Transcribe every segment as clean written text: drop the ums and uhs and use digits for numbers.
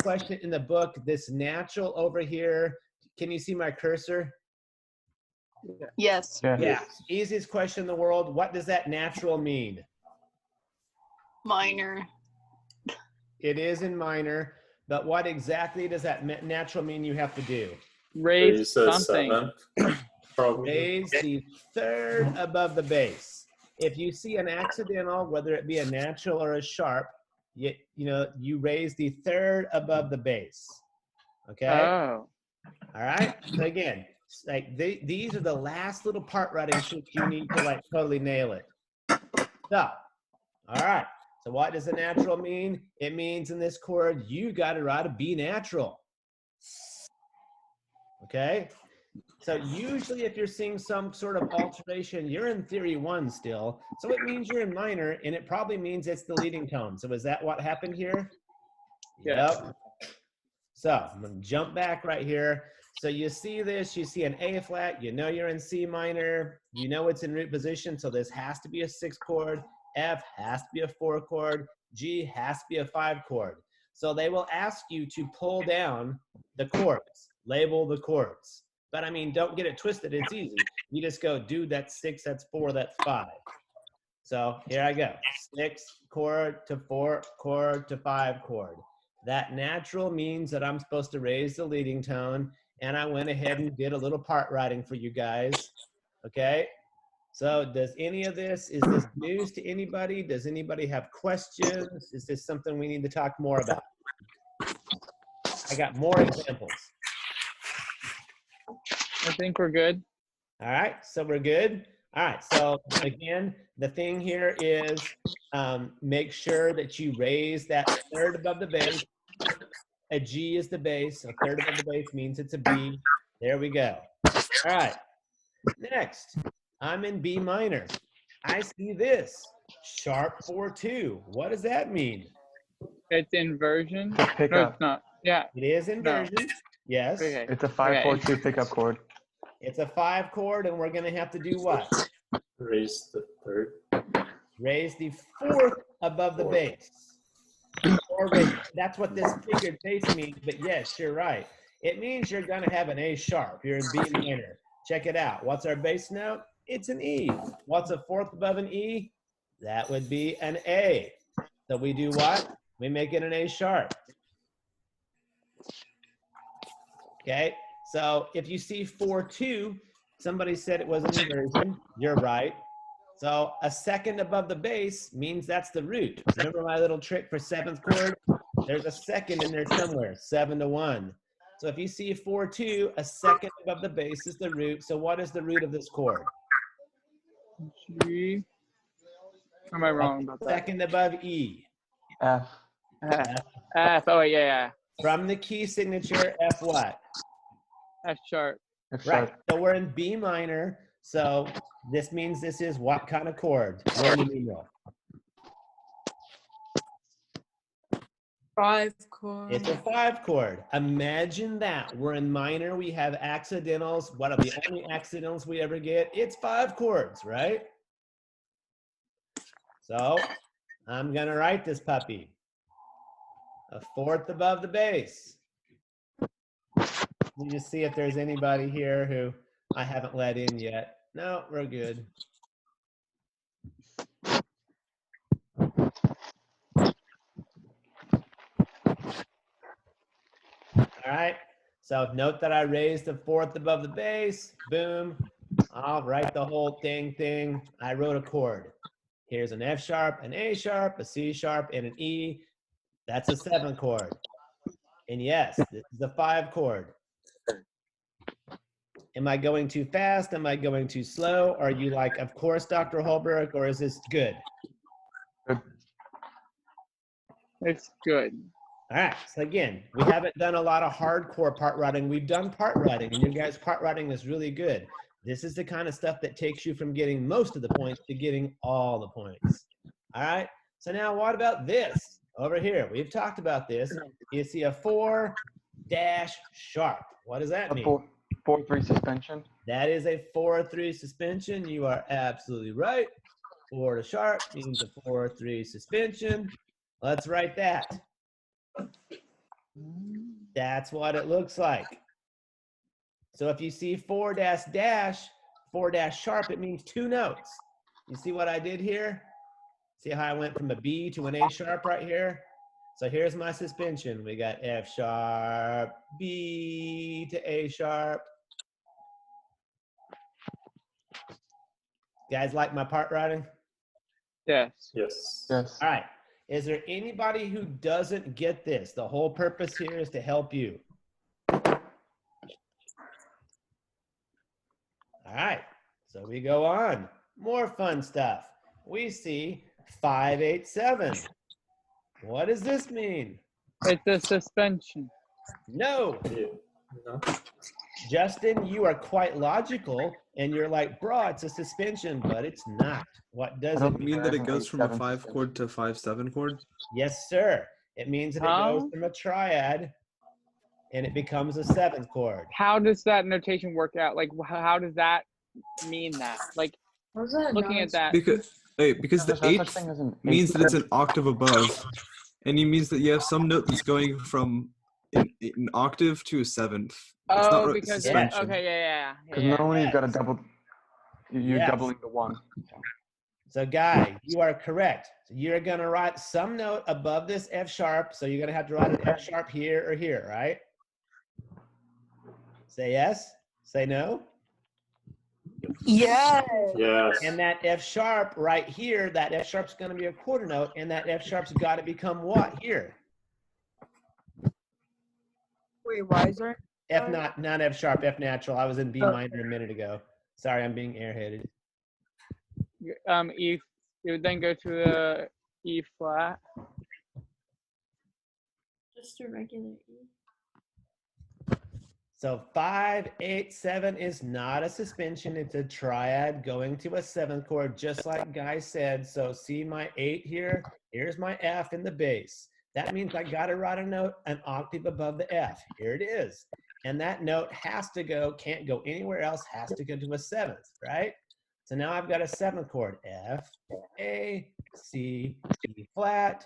question in the book, this natural over here, can you see my cursor? Yes. Yeah, easiest question in the world. What does that natural mean? Minor. It is in minor, but what exactly does that natural mean you have to do? Raise something. Raise the third above the base. If you see an accidental, whether it be a natural or a sharp, you raise the third above the base. Okay? Oh. All right? So again, like these are the last little part writing tricks you need to like totally nail it. So, all right. So what does a natural mean? It means in this chord, you got to write a B natural. Okay? So usually if you're seeing some sort of alteration, you're in theory 1 still. So it means you're in minor, and it probably means it's the leading tone. So is that what happened here? Yeah. Yep. So I'm going to jump back right here. So you see this, you see an A flat, you know you're in C minor, you know it's in root position, so this has to be a 6 chord. F has to be a 4 chord. G has to be a 5 chord. So they will ask you to pull down the chords, label the chords. But I mean, don't get it twisted, it's easy. You just go, dude, that's 6, that's 4, that's 5. So here I go, 6 chord to 4 chord to 5 chord. That natural means that I'm supposed to raise the leading tone, and I went ahead and did a little part writing for you guys, okay? So does any of this, is this news to anybody? Does anybody have questions? Is this something we need to talk more about? I got more examples. I think we're good. All right, so we're good. All right, so again, the thing here is make sure that you raise that third above the bass. A G is the bass, a third above the bass means it's a B. There we go. All right, next, I'm in B minor. I see this, sharp 4-2. What does that mean? It's inversion. The pickup. No, it's not. Yeah. It is inversion, No. yes. Okay. It's a 5-4-2 pickup chord. It's a 5 chord, and we're gonna have to do what? Raise the third. Raise the 4th above the bass. Or raise, that's what this figured bass means, but yes, you're right. It means you're gonna have an A sharp. You're in B minor. Check it out. What's our bass note? It's an E. What's a 4th above an E? That would be an A. So we do what? We make it an A sharp. Okay, so if you see 4-2, somebody said it was an inversion. You're right. So a second above the bass means that's the root. Remember my little trick for 7th chord? There's a second in there somewhere, 7-1. So if you see 4-2, a second above the bass is the root. So what is the root of this chord? G. Am I wrong about that? Second above E. F. F. Oh, yeah. From the key signature, F what? F sharp. F Right, sharp. so we're in B minor. So this means this is what kind of chord? Roman numeral. 5 chord. It's a 5 chord. Imagine that. We're in minor. We have accidentals. What are the only accidentals we ever get? It's 5 chords, right? So I'm going to write this puppy. A 4th above the bass. Let me just see if there's anybody here who I haven't let in yet. No, we're good. All right, so note that I raised the 4th above the bass, boom. I'll write the whole thing. I wrote a chord. Here's an F sharp, an A sharp, a C sharp, and an E. That's a 7 chord. And yes, this is a 5 chord. Am I going too fast? Am I going too slow? Are you like, of course, Dr. Holberg, or is this good? Good. It's good. All right, so again, we haven't done a lot of hardcore part writing. We've done part writing, and you guys' part writing is really good. This is the kind of stuff that takes you from getting most of the points to getting all the points. All right, so now what about this? Over here, we've talked about this. You see a 4 dash sharp. What does that A mean? 4-3 suspension. That is a 4-3 suspension. You are absolutely right. 4 to sharp means a 4-3 suspension. Let's write that. That's what it looks like. So if you see 4 dash dash, 4 dash sharp, it means 2 notes. You see what I did here? See how I went from a B to an A sharp right here? So here's my suspension. We got F sharp, B to A sharp. Guys like my part writing? Yes. Yes. Yes. All right. Is there anybody who doesn't get this? The whole purpose here is to help you. All right. So we go on. More fun stuff. We see 587. What does this mean? It's a suspension. No. Yeah. No. Justin, you are quite logical, and you're like, bro, it's a suspension, but it's not. What does I it don't mean? You mean that it Having goes from a 8/7 5 chord to 5/7 chord? Yes, sir. It means that it goes Huh? from a triad, and it becomes a 7th chord. How does that notation work out? Like, how does that mean that? Like, looking at that. Because because the There's no such eighth thing as an means that it's 8/7. an octave above, and it means that you have some note that's going from an octave to a 7th. It's not Oh, really a because suspension. okay, yeah. Because normally you've got to Yes. double. You're Yes. doubling the 1. So, Guy, you are correct. So you're going to write some note above this F sharp. So you're going to have to write an F sharp here or here, right? Say yes. Say no. Yes. Yes. And that F sharp right here, that F sharp's going to be a quarter note, and that F sharp's got to become what here? Wait, why is there? F not F sharp, F natural. I was in B minor a minute ago. Sorry, I'm being airheaded. E. It would then go to the E flat. Just a regular E. So 5, 8, 7 is not a suspension. It's a triad going to a 7th chord, just like Guy said. So see my 8 here. Here's my F in the bass. That means I got to write a note an octave above the F. Here it is. And that note has to go, can't go anywhere else, has to go to a 7th, right? So now I've got a 7th chord, F, A, C, E flat.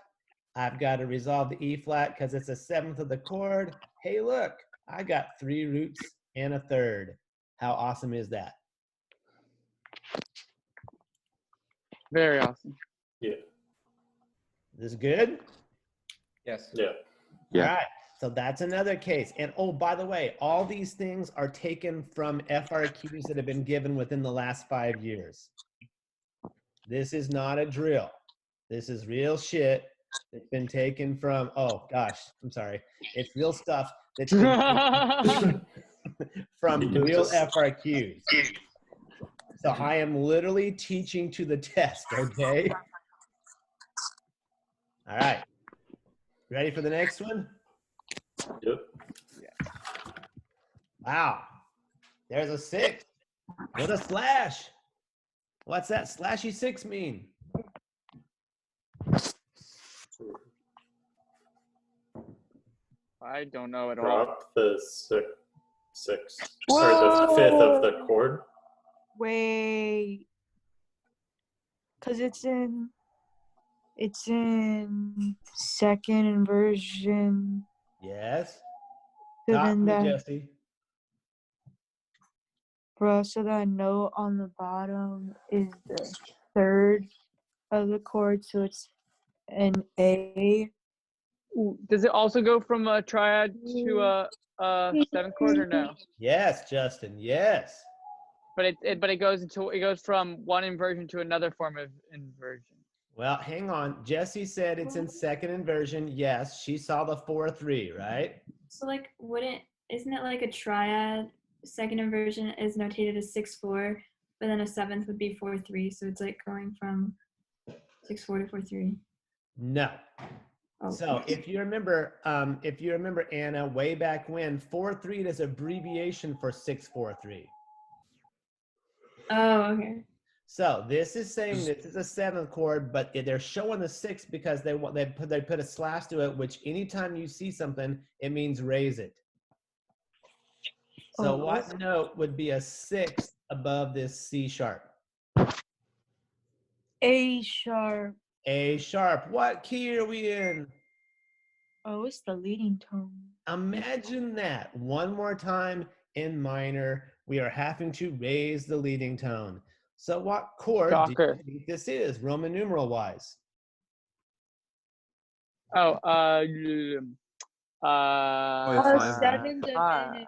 I've got to resolve the E flat because it's a 7th of the chord. Hey, look, I got 3 roots and a third. How awesome is that? Very awesome. Yeah. This good? Yes. Yeah. Yeah. All right. So that's another case. And oh, by the way, all these things are taken from FRQs that have been given within the last 5 years. This is not a drill. This is real shit that's been taken from, oh gosh, I'm sorry. It's real stuff that's been taken from You can real just- FRQs. So I am literally teaching to the test, okay? All right. Ready for the next one? Yep. Wow. There's a 6 with a slash. What's that slashy 6 mean? I don't know at all. Drop the sixth or the 5th of the chord. Wait. Cause it's in second inversion. Yes. So Talk to then me, that, Jesse. bro, so that note on the bottom is the third of the chord, so it's an A. Ooh, does it also go from a triad to a 7th chord or no? Yes, Justin. Yes. But it goes from one inversion to another form of inversion. Well, hang on. Jesse said it's in second inversion. Yes, she saw the 4-3, right? So like, isn't it like a triad? Second inversion is notated as 6/4, but then a 7th would be 4/3. So it's like going from 6/4 to 4/3. No. Oh. So if you remember Anna, way back when, 4-3 is abbreviation for 6-4-3. Oh, okay. So this is saying this is a 7th chord, but they're showing the 6 because they put a slash to it, which anytime you see something, it means raise it. So Oh. what note would be a 6 above this C sharp? A sharp. A sharp. What key are we in? Oh, it's the leading tone. Imagine that one more time in minor. We are having to raise the leading tone. So what chord do Shocker. you think this is, Roman numeral wise? Oh, Oh, yeah, five. Seven five. diminished.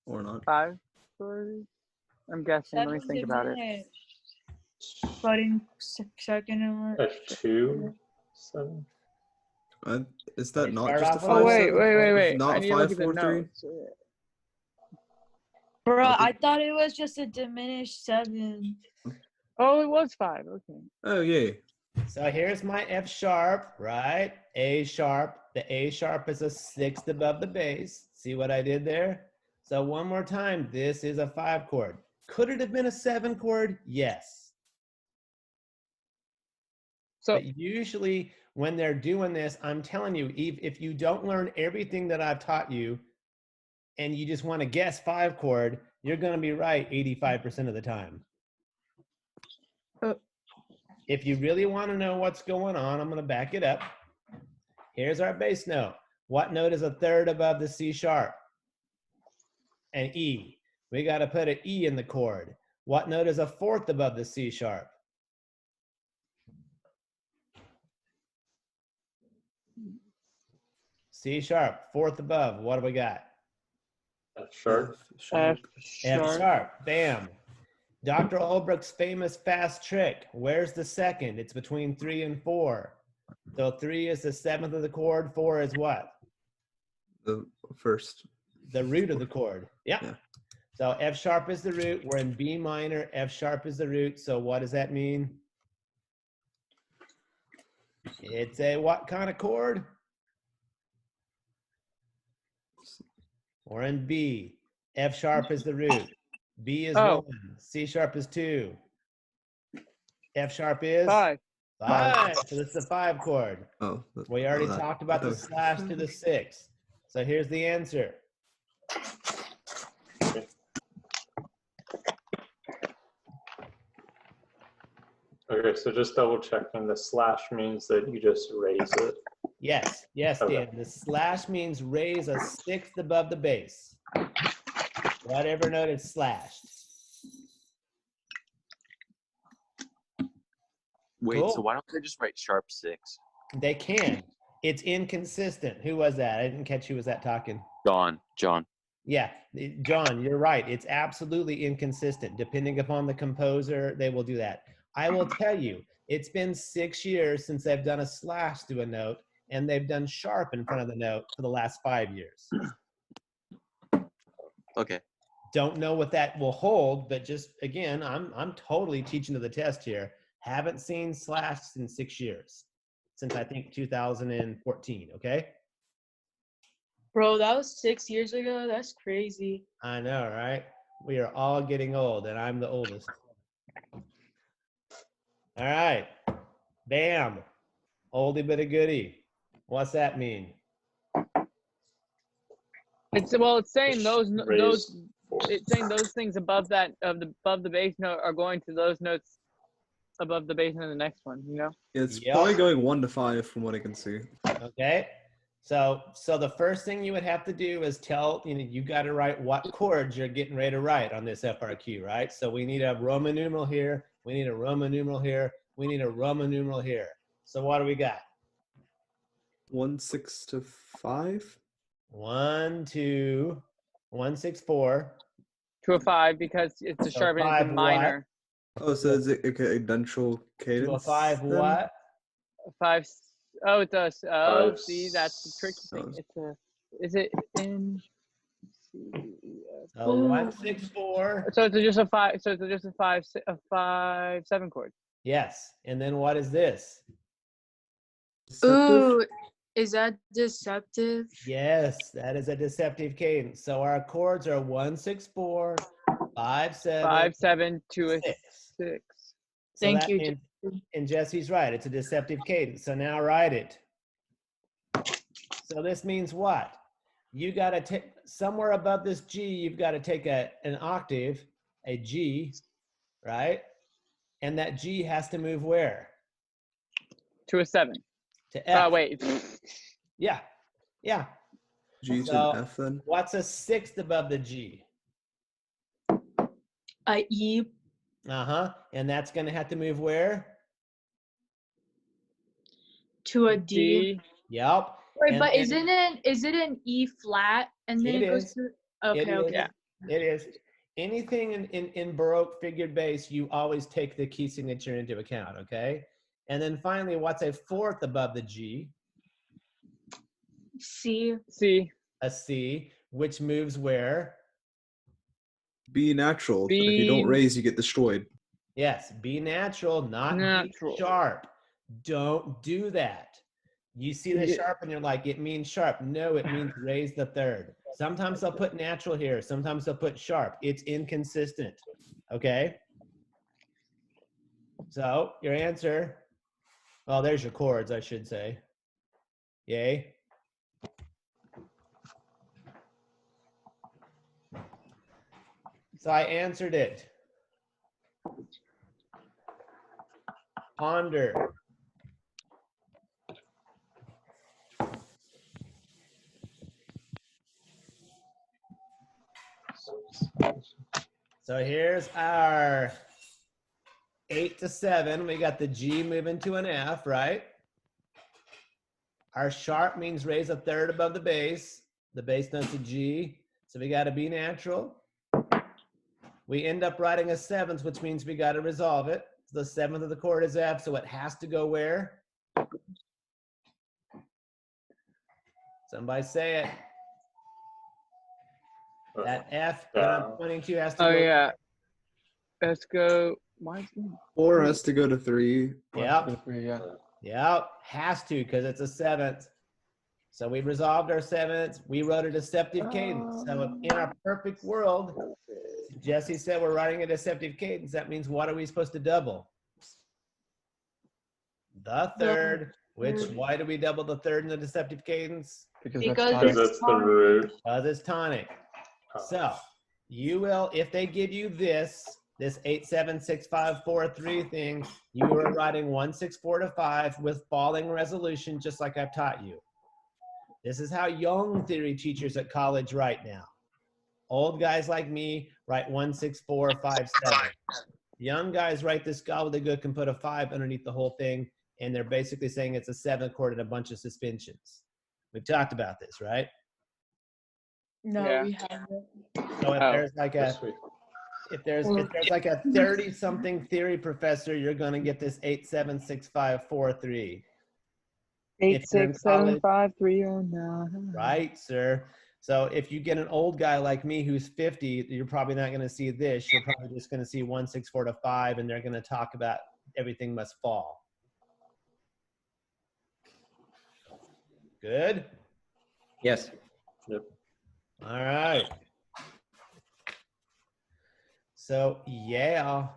Or not. 5 chords? I'm guessing. Let me Seven think about it. diminished. But in second and F2, 7. Is that Wait, not start just a off with Oh, five, wait, seven? wait. Not I a need to look five, at the 4, 3? notes. bro, I think- I thought it was just a diminished 7. Oh, it was 5. Okay. Oh, yay. So here's my F sharp, right? A sharp. The A sharp is a 6th above the bass. See what I did there? So one more time, this is a 5 chord. Could it have been a 7 chord? Yes. So, But usually when they're doing this, I'm telling you, if you don't learn everything that I've taught you and you just want to guess 5 chord, you're going to be right 85% of the time. If you really want to know what's going on, I'm going to back it up. Here's our bass note. What note is a 3rd above the C sharp? An E. We got to put an E in the chord. What note is a 4th above the C sharp? C sharp, 4th above. What do we got? F sharp. F F sharp. sharp. Bam. Dr. Olbrook's famous fast trick. Where's the 2nd? It's between 3 and 4. So 3 is the 7th of the chord. 4 is what? The first. The root of the chord. Yep. Yeah. So F sharp is the root. We're in B minor. F sharp is the root. So what does that mean? It's a what kind of chord? We're in B. F sharp is the root. B is Oh. 1. C sharp is 2. F sharp is 5. 5. So this is a 5 chord. Oh. We already that- talked about the slash to the 6. So here's the answer. Okay, so just double checking. The slash means that you just raise it. Yes, yes, Okay. Dan. The slash means raise a 6th above the bass. Whatever note is slashed. Wait, Cool. so why don't they just write sharp 6? They can. It's inconsistent. Who was that? I didn't catch who was that talking. John. Yeah, John, you're right. It's absolutely inconsistent. Depending upon the composer, they will do that. I will tell you, it's been 6 years since they've done a slash to a note, and they've done sharp in front of the note for the last 5 years. Okay. Don't know what that will hold, but just again, I'm totally teaching to the test here. Haven't seen slash in 6 years, since I think 2014. Okay. Bro, that was 6 years ago. That's crazy. I know, right? We are all getting old, and I'm the oldest. All right. Bam. Oldie but a goodie. What's that mean? It's saying those Raise 4. it's saying those things above the bass note are going to those notes above the bass note in the next one, you know? It's Yep. probably going 1 to 5 from what I can see. Okay. So the first thing you would have to do is you got to write what chords you're getting ready to write on this FRQ, right? So we need a Roman numeral here. We need a Roman numeral here. We need a Roman numeral here. So what do we got? 1, 6 to 5. 1, 2, 1, 6, 4. To a 5 because it's a So sharp and it's 5 a what? minor. Oh, so is it okay? Idential cadence. To a 5 then? what? 5. Oh, it does. Oh, 5, see, that's the tricky thing. Oh. Is it in? So 1, 6, 4. So it's just a 5. So it's just a 5 7 chord. Yes. And then what is this? Deceptive? Ooh, is that deceptive? Yes, that is a deceptive cadence. So our chords are 1, 6, 4, 5, 7, 5 7 to a 6. 6. So Thank that you, means, and Jesse's right. It's a deceptive cadence. So now write it. So this means what? You got to take somewhere above this G. You've got to take an octave, a G, right? And that G has to move where? To a 7. to F. Wait. Yeah. Yeah. G So- to F then. What's a sixth above the G? E. And that's going to have to move where? To a D. D. Yep. Wait, And but then- is it an E flat and then It it goes is. to? It Okay, is. okay. Yeah. It is. Anything in Baroque figured bass, you always take the key signature into account, okay? And then finally, what's a fourth above the G? C. C. A C, which moves where? B natural. But if you don't B- raise, you get destroyed. Yes, B natural, not Natural. B sharp. Don't do that. You see the Yeah. sharp and you're like, it means sharp. No, it means raise the third. Sometimes they'll put natural here. Sometimes they'll put sharp. It's inconsistent. Okay? So your answer, well, there's your chords, I should say. Yay. So I answered it. Ponder. So here's our 8 to 7. We got the G moving to an F, right? Our sharp means raise a third above the bass. The bass note's a G. So we got to be natural. We end up writing a seventh, which means we got to resolve it. So the seventh of the chord is F, so it has to go where? Somebody say it. That F that I'm pointing to has to Oh go. yeah. Let's go. Why is it? 4 has to go to 3. Yep. Yeah. Yep. Has to, because it's a seventh. So we resolved our sevenths. We wrote a deceptive cadence. So in our perfect world, Jesse said we're writing a deceptive cadence. That means what are we supposed to double? The third. Why do we double the third in the deceptive cadence? Because Because that's Because tonic. that's the root. Because it's tonic. So you will, if they give you this 8, 7, 6, 5, 4, 3 thing, you are writing 1, 6, 4 to 5 with falling resolution, just like I've taught you. This is how young theory teachers at college write now. Old guys like me write 1, 6, 4, 5, 7. Young guys write this gobbledygook and put a 5 underneath the whole thing, and they're basically saying it's a 7th chord and a bunch of suspensions. We've talked about this, right? No, Yeah. we haven't. So if Oh. there's like a Yes, we- if there's like a 30-something theory professor, you're gonna get this 8, 7, 6, 5, 4, 3. 8, If you're in 6, 7, college- 5, 3, 0, 9. Right, sir. So if you get an old guy like me who's 50, you're probably not going to see this. You're probably just going to see 1, 6, 4 to 5, and they're going to talk about everything must fall. Good? Yes. Yep. All right. So, yeah.